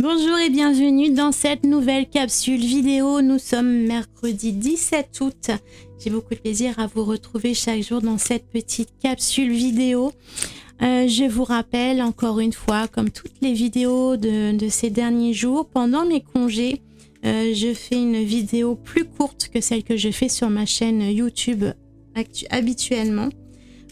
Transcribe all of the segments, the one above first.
Bonjour et bienvenue dans cette nouvelle capsule vidéo. Nous sommes mercredi 17 août. J'ai beaucoup de plaisir à vous retrouver chaque jour dans cette petite capsule vidéo. Je vous rappelle encore une fois, comme toutes les vidéos de ces derniers jours, pendant mes congés, je fais une vidéo plus courte que celle que je fais sur ma chaîne YouTube habituellement.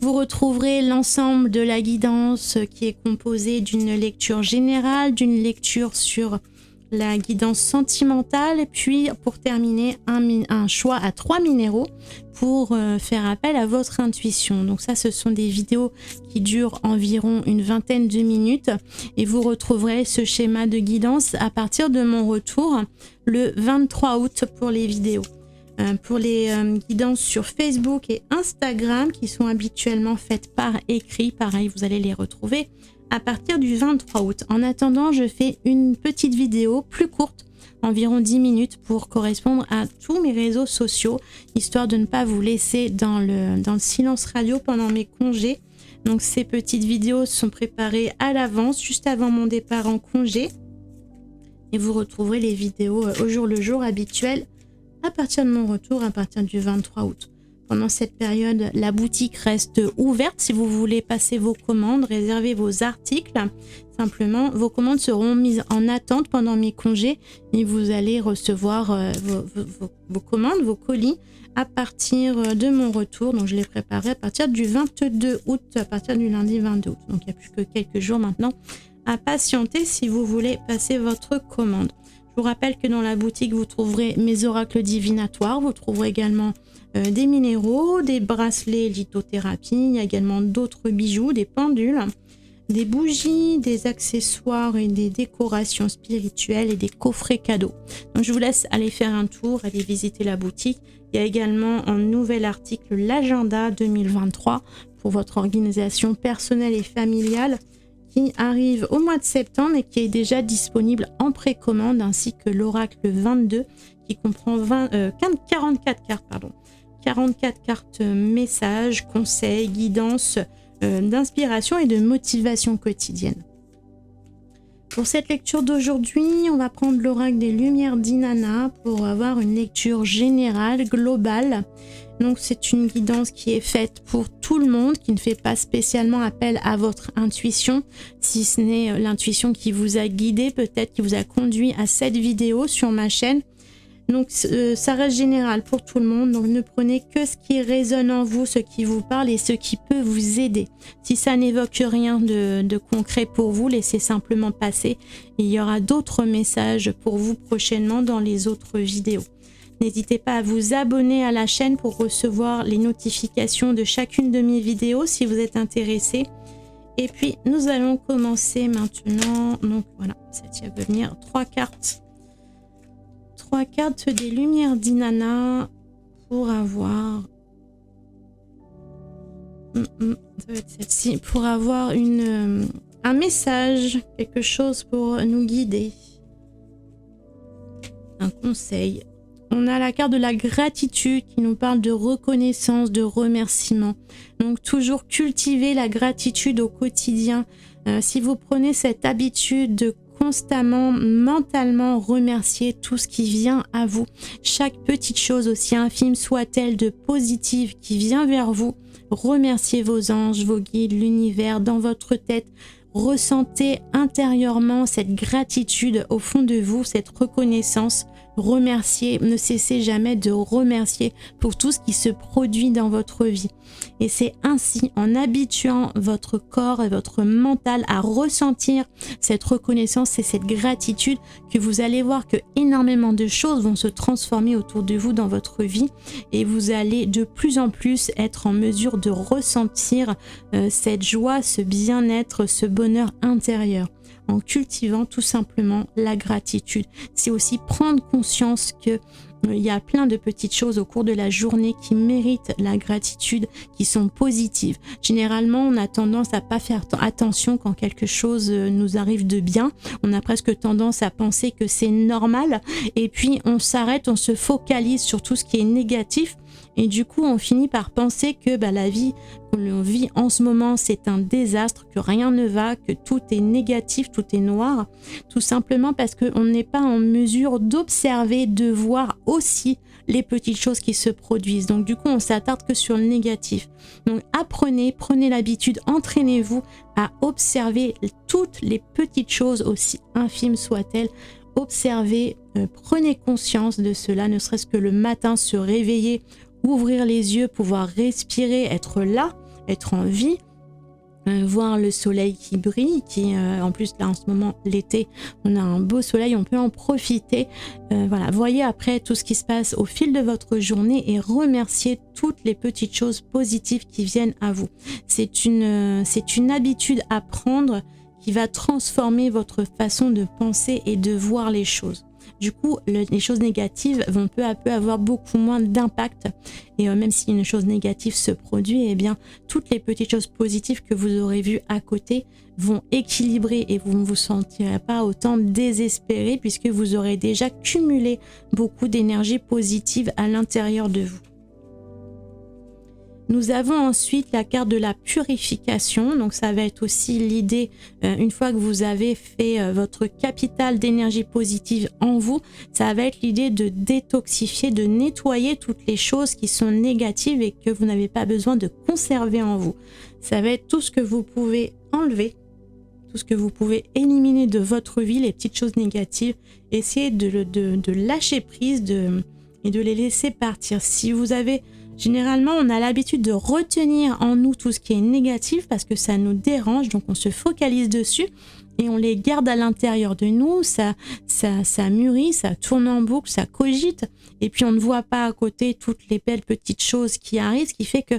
Vous retrouverez l'ensemble de la guidance qui est composée d'une lecture générale, d'une lecture sur la guidance sentimentale et puis pour terminer un choix à 3 minéraux pour faire appel à votre intuition. Donc ça, ce sont des vidéos qui durent environ une vingtaine de minutes et vous retrouverez ce schéma de guidance à partir de mon retour le 23 août pour les vidéos. Pour les guidances sur Facebook et Instagram qui sont habituellement faites par écrit, pareil, vous allez les retrouver à partir du 23 août. En attendant, je fais une petite vidéo plus courte, environ 10 minutes, pour correspondre à tous mes réseaux sociaux, histoire de ne pas vous laisser dans le silence radio pendant mes congés. Donc ces petites vidéos sont préparées à l'avance, juste avant mon départ en congé. Et vous retrouverez les vidéos au jour le jour habituelles à partir de mon retour, à partir du 23 août. Pendant cette période, la boutique reste ouverte. Si vous voulez passer vos commandes, réserver vos articles, simplement, vos commandes seront mises en attente pendant mes congés et vous allez recevoir vos commandes, vos colis à partir de mon retour. Donc, je les préparerai à partir du 22 août, à partir du lundi 22 août. Donc, il n'y a plus que quelques jours maintenant à patienter si vous voulez passer votre commande. Je vous rappelle que dans la boutique, vous trouverez mes oracles divinatoires. Vous trouverez également des minéraux, des bracelets lithothérapie. Il y a également d'autres bijoux, des pendules, des bougies, des accessoires et des décorations spirituelles et des coffrets cadeaux. Donc, je vous laisse aller faire un tour, aller visiter la boutique. Il y a également un nouvel article, l'agenda 2023 pour votre organisation personnelle et familiale, qui arrive au mois de septembre et qui est déjà disponible en précommande, ainsi que l'oracle 22 qui comprend 44 cartes, 44 cartes messages, conseils, guidance, d'inspiration et de motivation quotidienne. Pour cette lecture d'aujourd'hui, on va prendre l'oracle des lumières d'Inanna pour avoir une lecture générale, globale. Donc c'est une guidance qui est faite pour tout le monde, qui ne fait pas spécialement appel à votre intuition, si ce n'est l'intuition qui vous a guidé, peut-être qui vous a conduit à cette vidéo sur ma chaîne. Donc ça reste général pour tout le monde, donc ne prenez que ce qui résonne en vous, ce qui vous parle et ce qui peut vous aider. Si ça n'évoque rien de concret pour vous, laissez simplement passer. Il y aura d'autres messages pour vous prochainement dans les autres vidéos. N'hésitez pas à vous abonner à la chaîne pour recevoir les notifications de chacune de mes vidéos si vous êtes intéressé. Et puis nous allons commencer maintenant. Donc voilà, celle-ci va venir 3 cartes. 3 cartes des lumières d'Inanna pour avoir ça va être celle-ci, pour avoir un message, quelque chose pour nous guider, un conseil. On a la carte de la gratitude qui nous parle de reconnaissance, de remerciement. Donc toujours cultiver la gratitude au quotidien. Si vous prenez cette habitude de constamment, mentalement remercier tout ce qui vient à vous, chaque petite chose, aussi infime soit-elle, de positive qui vient vers vous, remerciez vos anges, vos guides, l'univers dans votre tête. Ressentez intérieurement cette gratitude au fond de vous, cette reconnaissance. Remerciez, ne cessez jamais de remercier pour tout ce qui se produit dans votre vie. Et c'est ainsi, en habituant votre corps et votre mental à ressentir cette reconnaissance et cette gratitude, que vous allez voir que énormément de choses vont se transformer autour de vous dans votre vie et vous allez de plus en plus être en mesure de ressentir cette joie, ce bien-être, ce bonheur intérieur. En cultivant tout simplement la gratitude. C'est aussi prendre conscience que il y a plein de petites choses au cours de la journée qui méritent la gratitude, qui sont positives. Généralement, on a tendance à pas faire attention quand quelque chose nous arrive de bien. On a presque tendance à penser que c'est normal et puis on s'arrête, on se focalise sur tout ce qui est négatif Et du coup, on finit par penser que la vie qu'on vit en ce moment, c'est un désastre, que rien ne va, que tout est négatif, tout est noir. Tout simplement parce qu'on n'est pas en mesure d'observer, de voir aussi les petites choses qui se produisent. Donc du coup, on s'attarde que sur le négatif. Donc apprenez, prenez l'habitude, entraînez-vous à observer toutes les petites choses, aussi infimes soient-elles. Observez, prenez conscience de cela, ne serait-ce que le matin, se réveiller, ouvrir les yeux, pouvoir respirer, être là, être en vie, voir le soleil qui brille, qui en plus là en ce moment l'été, on a un beau soleil, on peut en profiter. Voilà, voyez après tout ce qui se passe au fil de votre journée et remerciez toutes les petites choses positives qui viennent à vous. C'est une habitude à prendre qui va transformer votre façon de penser et de voir les choses. Du coup, les choses négatives vont peu à peu avoir beaucoup moins d'impact. Et même si une chose négative se produit, eh bien, toutes les petites choses positives que vous aurez vues à côté vont équilibrer et vous ne vous sentirez pas autant désespéré puisque vous aurez déjà cumulé beaucoup d'énergie positive à l'intérieur de vous. Nous avons ensuite la carte de la purification, donc ça va être aussi l'idée, une fois que vous avez fait votre capital d'énergie positive en vous, ça va être l'idée de détoxifier, de nettoyer toutes les choses qui sont négatives et que vous n'avez pas besoin de conserver en vous. Ça va être tout ce que vous pouvez enlever, tout ce que vous pouvez éliminer de votre vie, les petites choses négatives, essayez de lâcher prise et de les laisser partir. Si vous avez... Généralement, on a l'habitude de retenir en nous tout ce qui est négatif parce que ça nous dérange, donc on se focalise dessus et on les garde à l'intérieur de nous, ça mûrit, ça tourne en boucle, ça cogite et puis on ne voit pas à côté toutes les belles petites choses qui arrivent, ce qui fait que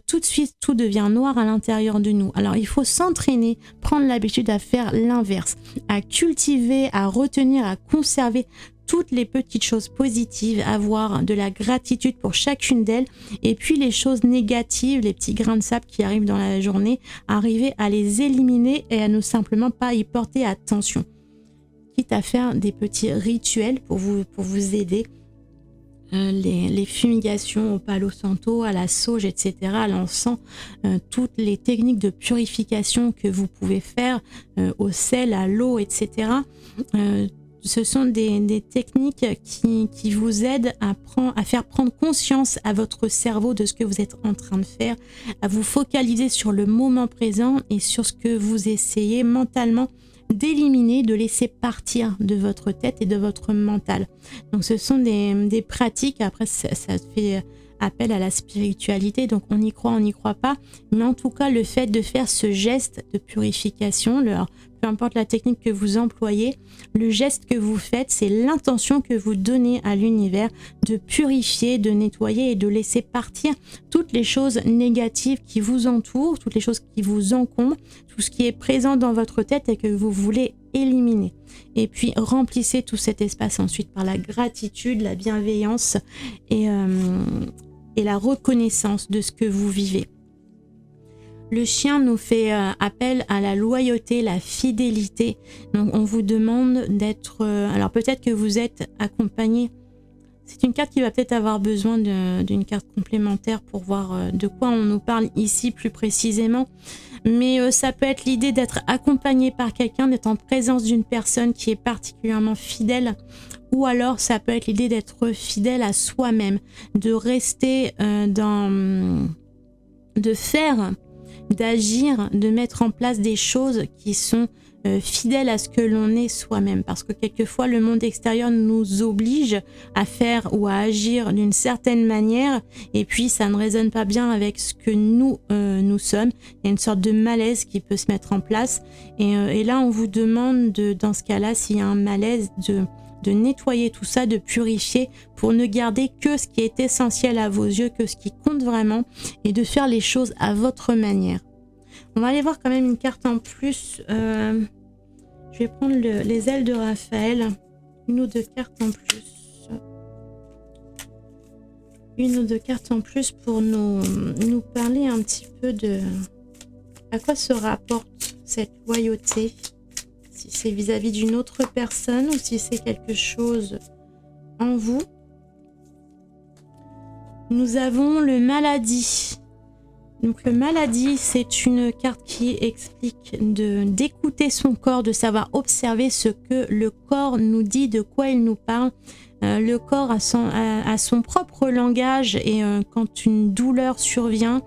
tout de suite tout devient noir à l'intérieur de nous. Alors il faut s'entraîner, prendre l'habitude à faire l'inverse, à cultiver, à retenir, à conserver toutes les petites choses positives, avoir de la gratitude pour chacune d'elles et puis les choses négatives, les petits grains de sable qui arrivent dans la journée, arriver à les éliminer et à ne simplement pas y porter attention. Quitte à faire des petits rituels pour vous aider, les fumigations au palo santo, à la sauge, etc., à l'encens, toutes les techniques de purification que vous pouvez faire au sel, à l'eau, etc., ce sont des techniques qui vous aident à faire prendre conscience à votre cerveau de ce que vous êtes en train de faire, à vous focaliser sur le moment présent et sur ce que vous essayez mentalement d'éliminer, de laisser partir de votre tête et de votre mental. Donc ce sont des pratiques, après ça fait appel à la spiritualité, donc on y croit pas, mais en tout cas le fait de faire ce geste de purification, peu importe la technique que vous employez, le geste que vous faites, c'est l'intention que vous donnez à l'univers de purifier, de nettoyer et de laisser partir toutes les choses négatives qui vous entourent, toutes les choses qui vous encombrent, tout ce qui est présent dans votre tête et que vous voulez éliminer. Et puis remplissez tout cet espace ensuite par la gratitude, la bienveillance et la reconnaissance de ce que vous vivez. Le chien nous fait appel à la loyauté, la fidélité. Donc on vous demande d'être... alors peut-être que vous êtes accompagné. C'est une carte qui va peut-être avoir besoin d'une carte complémentaire pour voir de quoi on nous parle ici plus précisément. Mais ça peut être l'idée d'être accompagné par quelqu'un, d'être en présence d'une personne qui est particulièrement fidèle. Ou alors ça peut être l'idée d'être fidèle à soi-même, de rester de faire, d'agir, de mettre en place des choses qui sont fidèles à ce que l'on est soi-même. Parce que quelquefois, le monde extérieur nous oblige à faire ou à agir d'une certaine manière et puis ça ne résonne pas bien avec ce que nous sommes. Il y a une sorte de malaise qui peut se mettre en place. Et là, on vous demande, dans ce cas-là, s'il y a un malaise, de nettoyer tout ça, de purifier pour ne garder que ce qui est essentiel à vos yeux, que ce qui compte vraiment et de faire les choses à votre manière. On va aller voir quand même une carte en plus. Je vais prendre les ailes de Raphaël. Une ou deux cartes en plus. Une ou deux cartes en plus pour nous parler un petit peu de à quoi se rapporte cette loyauté. Si c'est vis-à-vis d'une autre personne ou si c'est quelque chose en vous. Nous avons le maladie. Donc le maladie, c'est une carte qui explique d'écouter son corps, de savoir observer ce que le corps nous dit, de quoi il nous parle. Le corps a son propre langage et quand une douleur survient,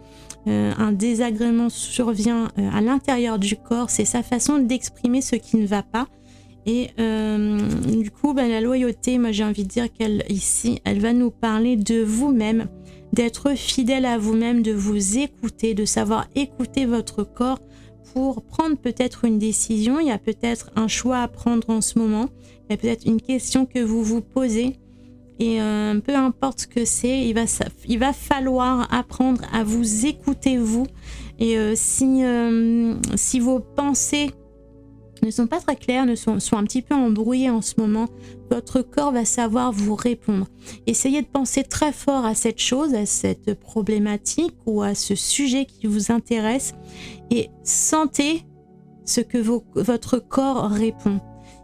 un désagrément survient à l'intérieur du corps, c'est sa façon d'exprimer ce qui ne va pas. Et du coup, la loyauté, moi j'ai envie de dire qu'elle ici, elle va nous parler de vous-même, d'être fidèle à vous-même, de vous écouter, de savoir écouter votre corps pour prendre peut-être une décision. Il y a peut-être un choix à prendre en ce moment, il y a peut-être une question que vous vous posez et peu importe ce que c'est, il va falloir apprendre à vous écouter vous. Et si vos pensées ne sont pas très claires, sont un petit peu embrouillées en ce moment, votre corps va savoir vous répondre. Essayez de penser très fort à cette chose, à cette problématique ou à ce sujet qui vous intéresse et sentez ce que votre corps répond.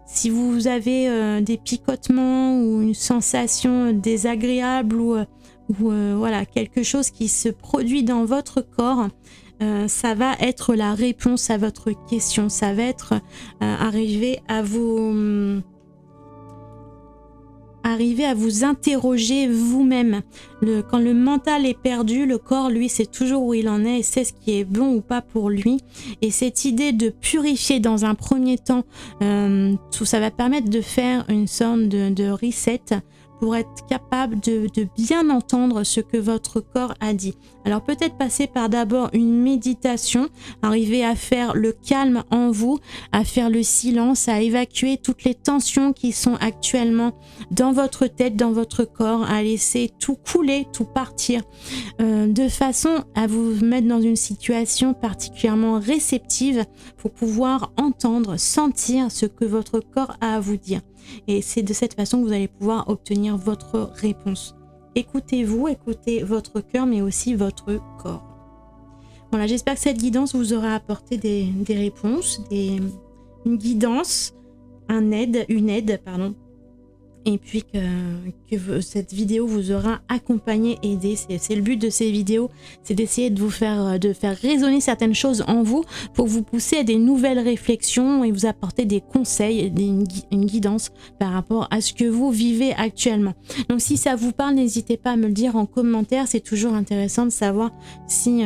Si vous avez des picotements ou une sensation désagréable ou voilà, quelque chose qui se produit dans votre corps, ça va être la réponse à votre question, ça va être arriver à vous interroger vous-même. Quand le mental est perdu, le corps, lui, sait toujours où il en est et sait ce qui est bon ou pas pour lui. Et cette idée de purifier dans un premier temps, ça va permettre de faire une sorte de reset pour être capable de bien entendre ce que votre corps a dit. Alors peut-être passer par d'abord une méditation, arriver à faire le calme en vous, à faire le silence, à évacuer toutes les tensions qui sont actuellement dans votre tête, dans votre corps, à laisser tout couler, tout partir, de façon à vous mettre dans une situation particulièrement réceptive pour pouvoir entendre, sentir ce que votre corps a à vous dire. Et c'est de cette façon que vous allez pouvoir obtenir votre réponse. Écoutez-vous, écoutez votre cœur, mais aussi votre corps. Voilà, j'espère que cette guidance vous aura apporté des réponses, une guidance, une aide, et puis que cette vidéo vous aura accompagné, aidé. C'est le but de ces vidéos, c'est d'essayer de faire résonner certaines choses en vous pour vous pousser à des nouvelles réflexions et vous apporter des conseils, une guidance par rapport à ce que vous vivez actuellement. Donc si ça vous parle, n'hésitez pas à me le dire en commentaire, c'est toujours intéressant de savoir si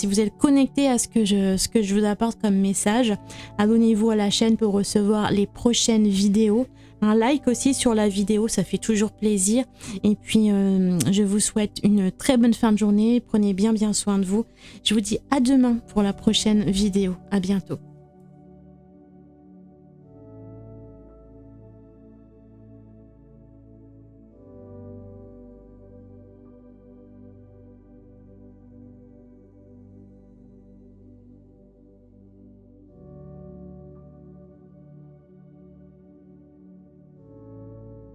vous êtes connecté à ce que je vous apporte comme message. Abonnez-vous à la chaîne pour recevoir les prochaines vidéos. Un like aussi sur la vidéo, ça fait toujours plaisir. Et puis, je vous souhaite une très bonne fin de journée. Prenez bien soin de vous. Je vous dis à demain pour la prochaine vidéo. À bientôt.